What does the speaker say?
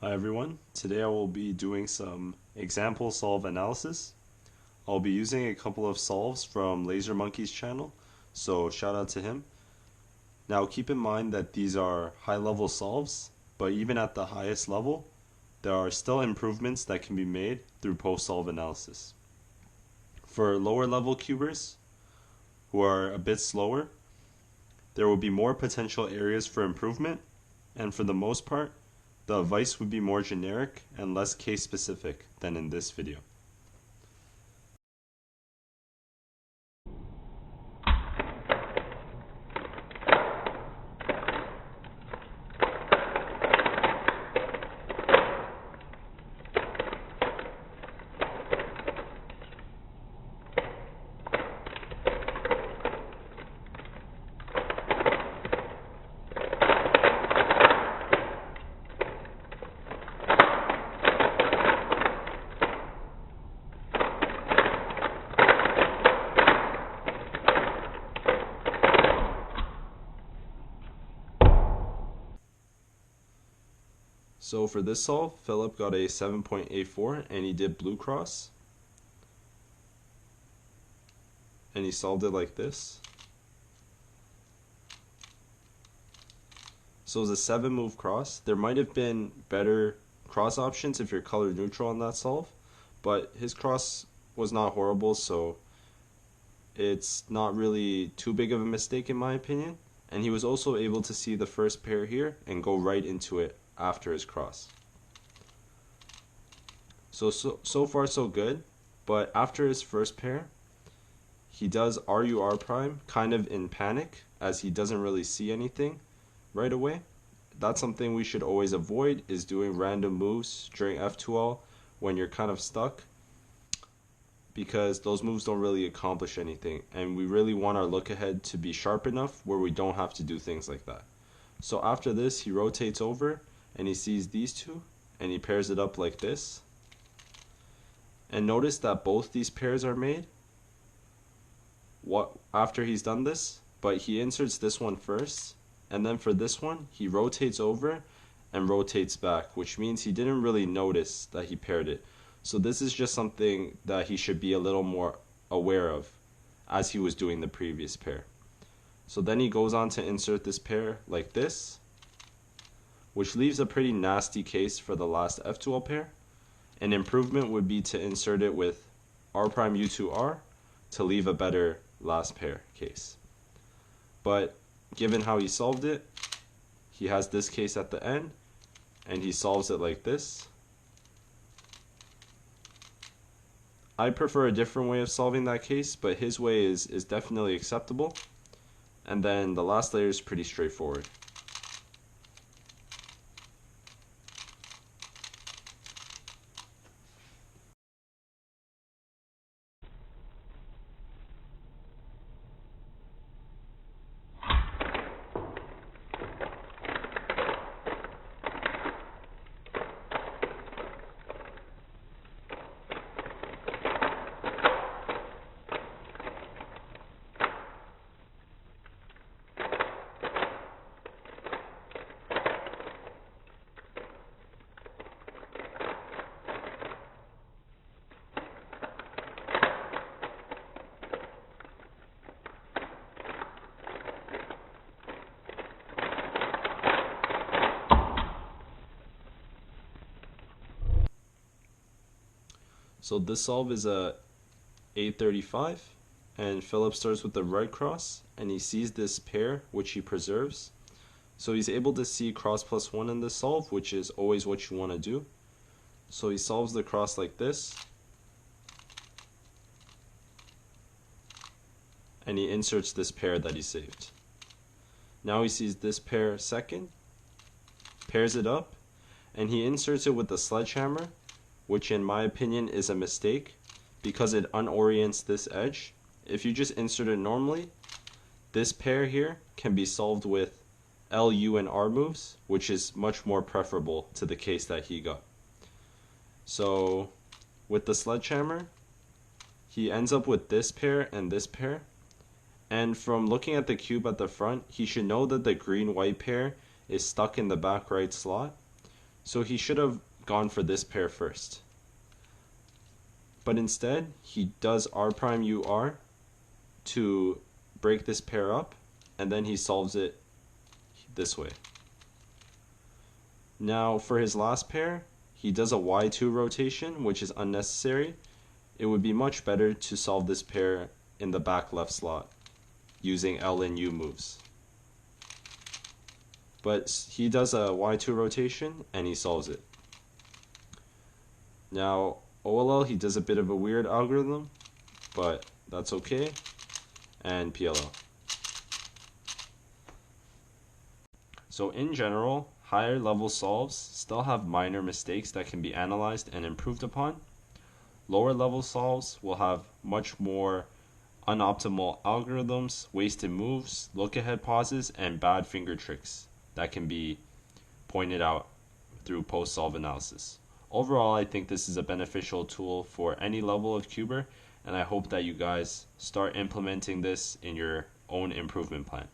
Hi everyone, today I will be doing some example solve analysis. I'll be using a couple of solves from Laser Monkey's channel, so shout out to him. Now keep in mind that these are high level solves, but even at the highest level, there are still improvements that can be made through post-solve analysis. For lower level cubers, who are a bit slower, there will be more potential areas for improvement, and for the most part, the advice would be more generic and less case specific than in this video. So for this solve, Philip got a 7.84 and he did blue cross. And he solved it like this. So it was a 7 move cross. There might have been better cross options if you're color neutral on that solve, but his cross was not horrible, so it's not really too big of a mistake in my opinion. And he was also able to see the first pair here and go right into it after his cross. So far so good, but after his first pair, he does RUR prime kind of in panic as he doesn't really see anything right away. That's something we should always avoid, is doing random moves during F2L when you're kind of stuck, because those moves don't really accomplish anything, and we really want our look ahead to be sharp enough where we don't have to do things like that. So after this, he rotates over and he sees these two and he pairs it up like this. And notice that both these pairs are made after he's done this, but he inserts this one first, and then for this one he rotates over and rotates back, which means he didn't really notice that he paired it. So this is just something that he should be a little more aware of as he was doing the previous pair. So then he goes on to insert this pair like this, which leaves a pretty nasty case for the last F2L pair. An improvement would be to insert it with R prime U2R to leave a better last pair case. But given how he solved it, he has this case at the end and he solves it like this. I prefer a different way of solving that case, but his way is definitely acceptable. And then the last layer is pretty straightforward. So this solve is a 835, and Philip starts with the right cross, and he sees this pair, which he preserves. So he's able to see cross plus 1 in this solve, which is always what you want to do. So he solves the cross like this, and he inserts this pair that he saved. Now he sees this pair second, pairs it up, and he inserts it with the sledgehammer, which in my opinion is a mistake because it unorients this edge. If you just insert it normally, this pair here can be solved with L, U, and R moves, which is much more preferable to the case that he got. So with the sledgehammer, he ends up with this pair and this pair. And from looking at the cube at the front, he should know that the green-white pair is stuck in the back right slot. So he should have gone for this pair first. But instead, he does R prime UR to break this pair up, and then he solves it this way. Now for his last pair, he does a Y2 rotation, which is unnecessary. It would be much better to solve this pair in the back left slot using L and U moves. But he does a Y2 rotation and he solves it. Now OLL, he does a bit of a weird algorithm, but that's okay. And PLL. So in general, higher level solves still have minor mistakes that can be analyzed and improved upon. Lower level solves will have much more unoptimal algorithms, wasted moves, look ahead pauses, and bad finger tricks that can be pointed out through post solve analysis. Overall, I think this is a beneficial tool for any level of cuber, and I hope that you guys start implementing this in your own improvement plan.